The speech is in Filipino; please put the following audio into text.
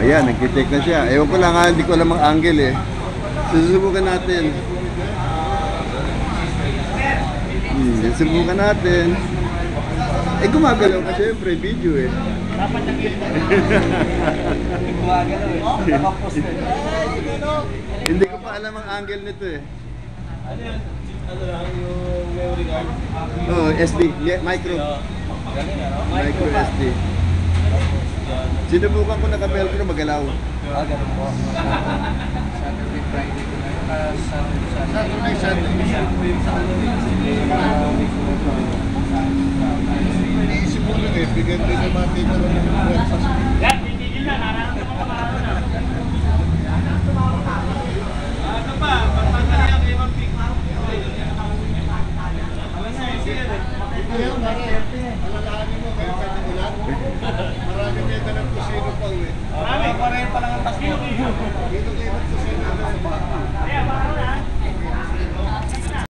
Ayan, nagkitake na siya. Ewan ko lang nga, hindi ko alam ang angle eh. Susubukan natin. Susubukan natin. Eh, gumagalaw ka syempre, video eh. Dapat yung gilid. Gumagalaw eh. Nakapost eh. Hindi ko pa alam ang angle nito eh. Ano yan? Ano lang yung memory card? Oh, SD, micro. Micro SD. Sinubukan ko naka-velcro, magalaw. Ganun po. Saturday, Friday ko na. Saturday. Iisip mo lang eh, bigyan din naman dito ng mga sa Yan, titigil na. Nararamdaman ko na. Ano pa? Pagtanggal yan kay Ma'am Pink. alalahanin mo kayo pwede ulan. Marami may dalang kusino pa uwi.